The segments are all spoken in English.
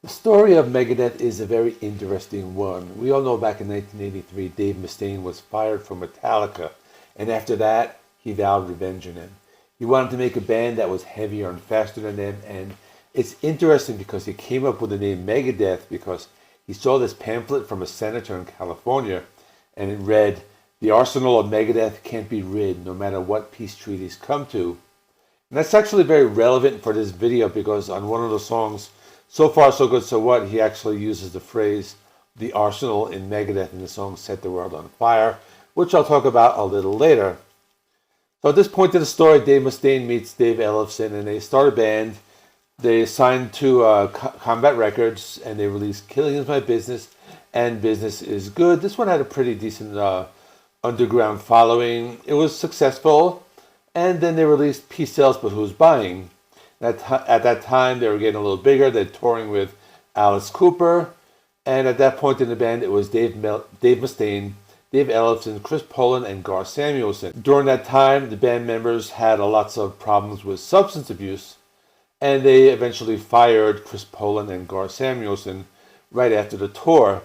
The story of Megadeth is a very interesting one. We all know back in 1983, Dave Mustaine was fired from Metallica, and after that, he vowed revenge on him. He wanted to make a band that was heavier and faster than them, and it's interesting because he came up with the name Megadeth because he saw this pamphlet from a senator in California, and it read, "The arsenal of Megadeth can't be rid, no matter what peace treaties come to." And that's actually very relevant for this video because on one of the songs, So Far So Good So What, he actually uses the phrase, the arsenal in Megadeth in the song Set the World on Fire, which I'll talk about a little later. So at this point in the story, Dave Mustaine meets Dave Ellefson and they start a band. They signed to Combat Records and they released Killing Is My Business and Business Is Good. This one had a pretty decent underground following. It was successful. And then they released Peace Sells, But Who's Buying? At that time, they were getting a little bigger. They're touring with Alice Cooper. And at that point in the band, it was Dave Mustaine, Dave Ellefson, Chris Poland, and Gar Samuelson. During that time, the band members had lots of problems with substance abuse. And they eventually fired Chris Poland and Gar Samuelson right after the tour.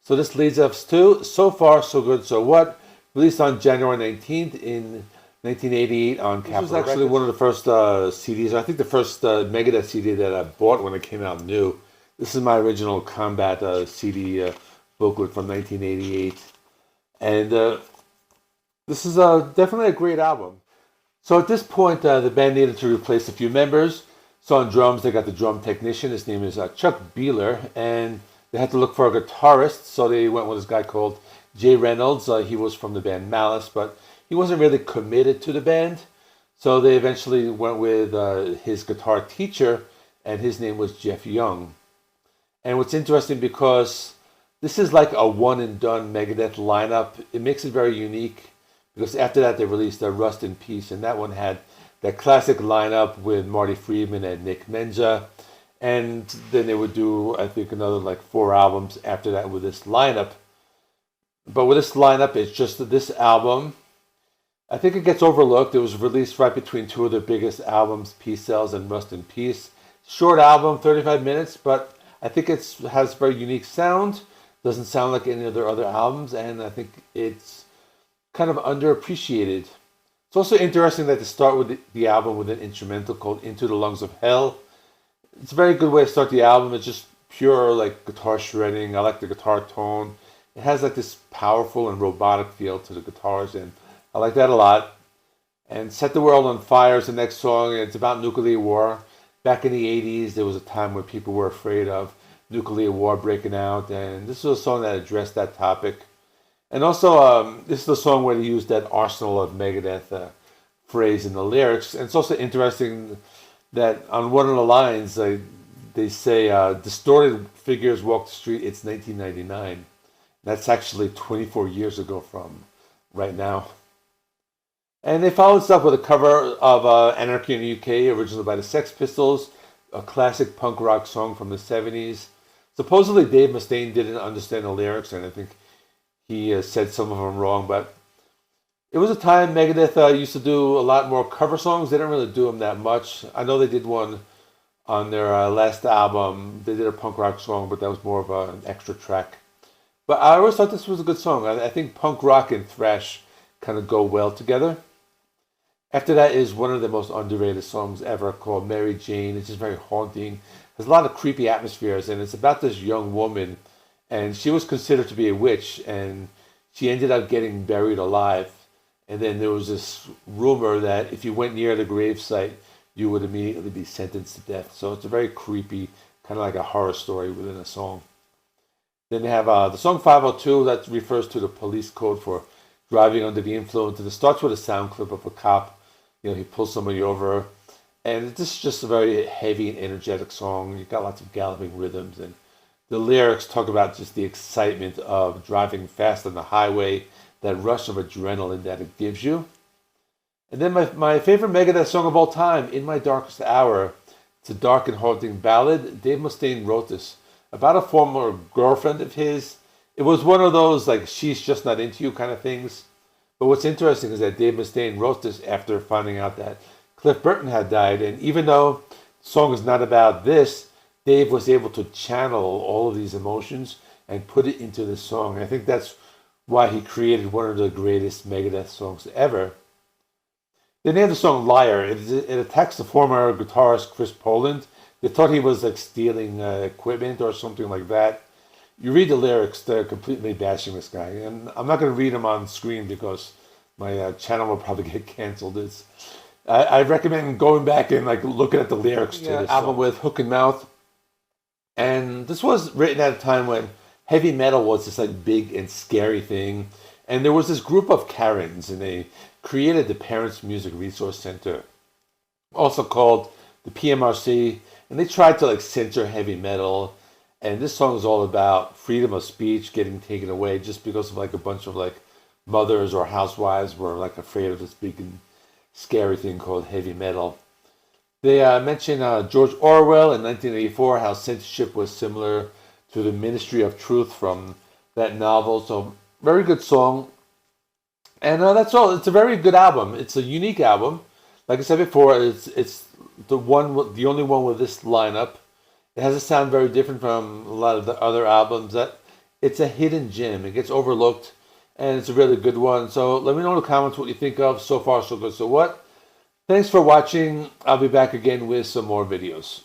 So this leads us to So Far, So Good, So What, released on January 19th in 1988 on Capitol Records. This was actually one of the first CDs. I think the first Megadeth CD that I bought when it came out new. This is my original Combat CD booklet from 1988. And this is definitely a great album. So at this point, the band needed to replace a few members. So on drums, they got the drum technician. His name is Chuck Beeler. And they had to look for a guitarist. So they went with this guy called Jay Reynolds. He was from the band Malice, but he wasn't really committed to the band. So they eventually went with his guitar teacher, and his name was Jeff Young. And what's interesting because this is like a one-and-done Megadeth lineup. It makes it very unique because after that they released Rust in Peace, and that one had that classic lineup with Marty Friedman and Nick Menza. And then they would do, I think, another like 4 albums after that with this lineup. But with this lineup, it's just this album. I think it gets overlooked. It was released right between 2 of their biggest albums, Peace Sells and Rust in Peace. Short album, 35 minutes, but I think it has a very unique sound. Doesn't sound like any of their other albums, and I think it's kind of underappreciated. It's also interesting that they start with the album with an instrumental called Into the Lungs of Hell. It's a very good way to start the album. It's just pure like guitar shredding. I like the guitar tone. It has like this powerful and robotic feel to the guitars, and I like that a lot. And Set the World on Fire is the next song. It's about nuclear war. Back in the 80s, there was a time where people were afraid of nuclear war breaking out, and this was a song that addressed that topic. And also, this is the song where they used that arsenal of Megadeth phrase in the lyrics. And it's also interesting that on one of the lines, they say, distorted figures walk the street, it's 1999. That's actually 24 years ago from right now. And they followed this up with a cover of Anarchy in the UK, originally by the Sex Pistols, a classic punk rock song from the 70s. Supposedly Dave Mustaine didn't understand the lyrics, and I think he said some of them wrong, but it was a time Megadeth used to do a lot more cover songs. They didn't really do them that much. I know they did one on their last album. They did a punk rock song, but that was more of an extra track. But I always thought this was a good song. I think punk rock and thrash kind of go well together. After that is one of the most underrated songs ever called Mary Jane. It's just very haunting. There's a lot of creepy atmospheres, and it's about this young woman, and she was considered to be a witch, and she ended up getting buried alive. And then there was this rumor that if you went near the gravesite, you would immediately be sentenced to death. So it's a very creepy, kind of like a horror story within a song. Then they have the song 502, that refers to the police code for driving under the influence. And it starts with a sound clip of a cop. He pulls somebody over. And this is just a very heavy and energetic song. You've got lots of galloping rhythms. And the lyrics talk about just the excitement of driving fast on the highway, that rush of adrenaline that it gives you. And then my favorite Megadeth song of all time, In My Darkest Hour. It's a dark and haunting ballad. Dave Mustaine wrote this about a former girlfriend of his. It was one of those, like, she's just not into you kind of things. But what's interesting is that Dave Mustaine wrote this after finding out that Cliff Burton had died. And even though the song is not about this, Dave was able to channel all of these emotions and put it into the song. I think that's why he created one of the greatest Megadeth songs ever. They named the song Liar. It attacks the former guitarist Chris Poland. They thought he was like stealing equipment or something like that. You read the lyrics, they're completely bashing this guy. And I'm not going to read them on screen because my channel will probably get canceled. I recommend going back and like looking at the lyrics to this album with Hook and Mouth. And this was written at a time when heavy metal was this like big and scary thing. And there was this group of Karens, and they created the Parents Music Resource Center, also called the PMRC, and they tried to like censor heavy metal. And this song is all about freedom of speech getting taken away just because of like a bunch of like mothers or housewives were like afraid of this big and scary thing called heavy metal. They mentioned George Orwell in 1984, how censorship was similar to the Ministry of Truth from that novel. So very good song. And that's all. It's a very good album. It's a unique album. Like I said before, it's the only one with this lineup. It has a sound very different from a lot of the other albums. That it's a hidden gem. It gets overlooked, and it's a really good one. So let me know in the comments what you think of. So far, so good. So what? Thanks for watching. I'll be back again with some more videos.